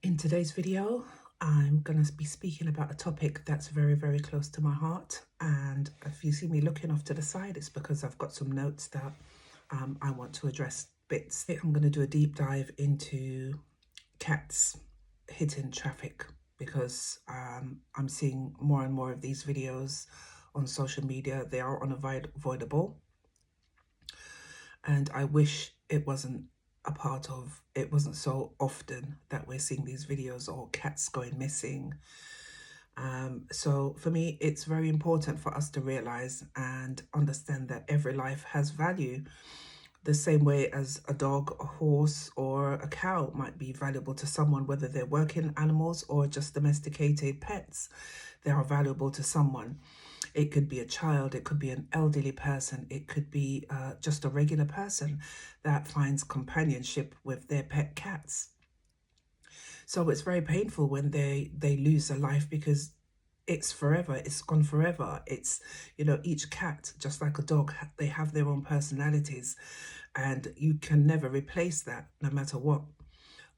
In today's video, I'm going to be speaking about a topic that's very, very close to my heart. And if you see me looking off to the side, it's because I've got some notes that I want to address bits. I'm going to do a deep dive into cats hitting traffic because I'm seeing more and more of these videos on social media. They are unavoidable. And I wish it wasn't so often that we're seeing these videos or cats going missing. So for me, it's very important for us to realize and understand that every life has value. The same way as a dog, a horse, or a cow might be valuable to someone, whether they're working animals or just domesticated pets, they are valuable to someone. It could be a child, it could be an elderly person, it could be just a regular person that finds companionship with their pet cats. So it's very painful when they lose a life because it's forever, it's gone forever. It's, each cat, just like a dog, they have their own personalities and you can never replace that no matter what.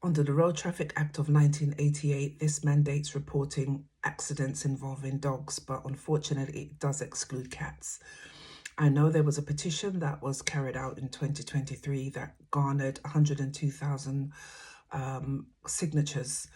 Under the Road Traffic Act of 1988, this mandates reporting accidents involving dogs, but unfortunately it does exclude cats. I know there was a petition that was carried out in 2023 that garnered 102,000 signatures.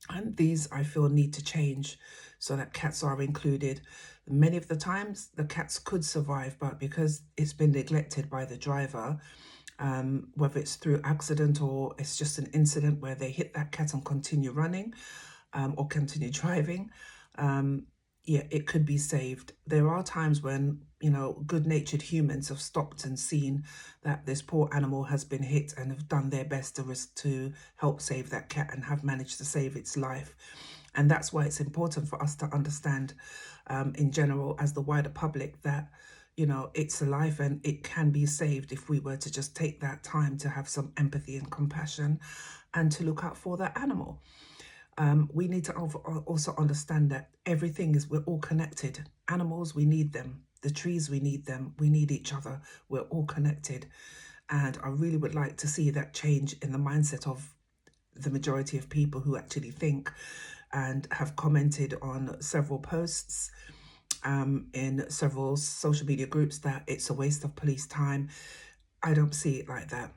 And these, I feel, need to change so that cats are included. Many of the times, the cats could survive, but because it's been neglected by the driver, whether it's through accident or it's just an incident where they hit that cat and continue running or continue driving, yeah, it could be saved. There are times when, good-natured humans have stopped and seen that this poor animal has been hit and have done their best to help save that cat and have managed to save its life. And that's why it's important for us to understand in general as the wider public that, it's a life and it can be saved if we were to just take that time to have some empathy and compassion and to look out for that animal. We need to also understand that we're all connected. Animals, we need them. The trees, we need them. We need each other. We're all connected. And I really would like to see that change in the mindset of the majority of people who actually think and have commented on several posts in several social media groups that it's a waste of police time. I don't see it like that.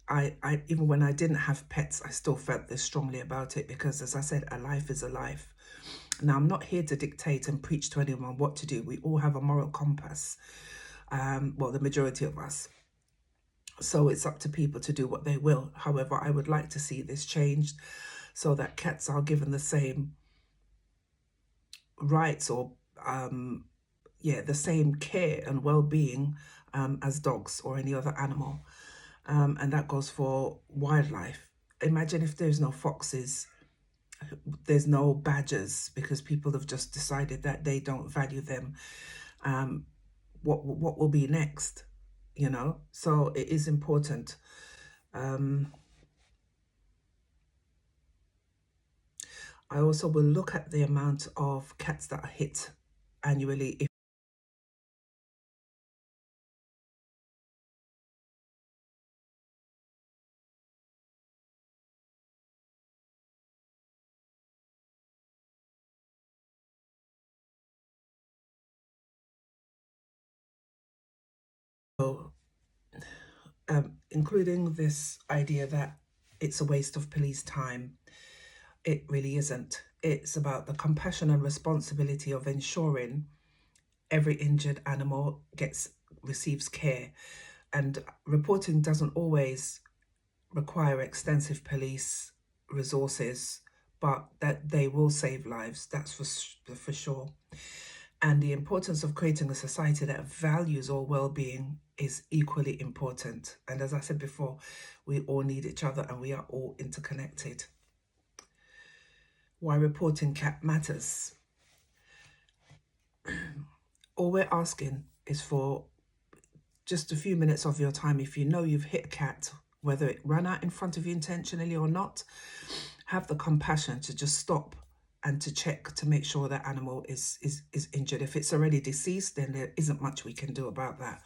I even when I didn't have pets, I still felt this strongly about it because, as I said, a life is a life. Now, I'm not here to dictate and preach to anyone what to do. We all have a moral compass, well, the majority of us. So it's up to people to do what they will. However, I would like to see this changed so that cats are given the same rights or, the same care and well-being as dogs or any other animal. And that goes for wildlife. Imagine if there's no foxes, there's no badgers, because people have just decided that they don't value them. What will be next? So it is important. I also will look at the amount of cats that are hit annually. Including this idea that it's a waste of police time. It really isn't. It's about the compassion and responsibility of ensuring every injured animal receives care. And reporting doesn't always require extensive police resources, but that they will save lives, that's for sure. And the importance of creating a society that values all well-being is equally important. And as I said before, we all need each other and we are all interconnected. Why reporting cat matters. All we're asking is for just a few minutes of your time. If you know you've hit a cat, whether it ran out in front of you intentionally or not, have the compassion to just stop and to check to make sure that animal is injured. If it's already deceased, then there isn't much we can do about that.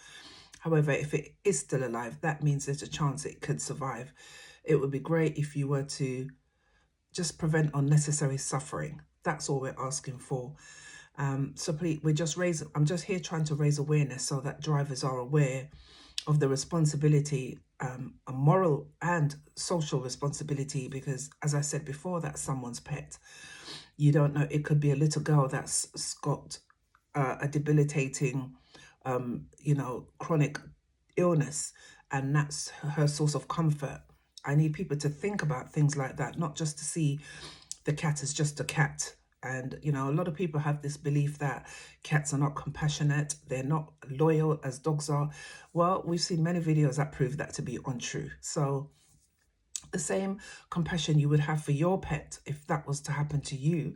However, if it is still alive, that means there's a chance it could survive. It would be great if you were to just prevent unnecessary suffering. That's all we're asking for. So please, I'm just here trying to raise awareness so that drivers are aware of the responsibility, a moral and social responsibility, because as I said before, that's someone's pet. You don't know, it could be a little girl that's got a debilitating, chronic illness, and that's her source of comfort. I need people to think about things like that, not just to see the cat as just a cat. And, a lot of people have this belief that cats are not compassionate, they're not loyal as dogs are. Well, we've seen many videos that prove that to be untrue. So the same compassion you would have for your pet, if that was to happen to you,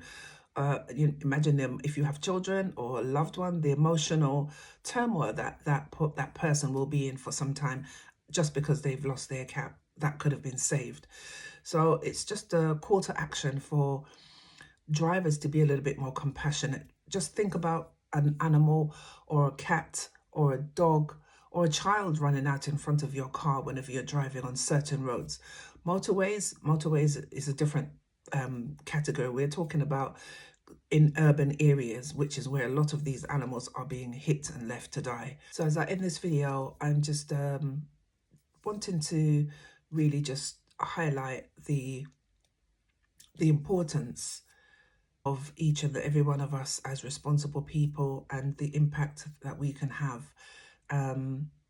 you imagine them, if you have children or a loved one, the emotional turmoil that person will be in for some time just because they've lost their cat that could have been saved. So it's just a call to action for drivers to be a little bit more compassionate. Just think about an animal or a cat or a dog or a child running out in front of your car whenever you're driving on certain roads. Motorways is a different category. We're talking about in urban areas, which is where a lot of these animals are being hit and left to die. So as I end this video, I'm just wanting to really just highlight the importance of each and every one of us as responsible people, and the impact that we can have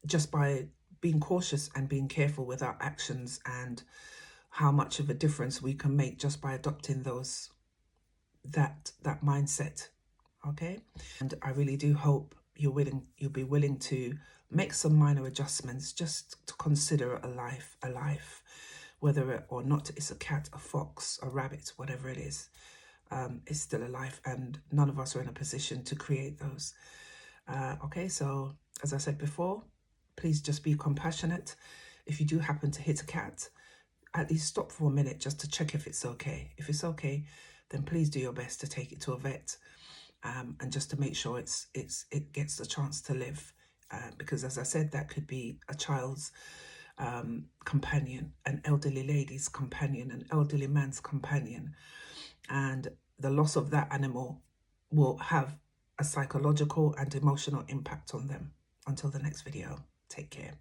just by being cautious and being careful with our actions, and how much of a difference we can make just by adopting that mindset. Okay, and I really do hope you'll be willing to make some minor adjustments just to consider a life, whether or not it's a cat, a fox, a rabbit, whatever it is. Is still alive, and none of us are in a position to create those. Okay, so as I said before, please just be compassionate. If you do happen to hit a cat, at least stop for a minute just to check if it's okay. If it's okay, then please do your best to take it to a vet, and just to make sure it gets the chance to live. Because as I said, that could be a child's companion, an elderly lady's companion, an elderly man's companion. And the loss of that animal will have a psychological and emotional impact on them. Until the next video, take care.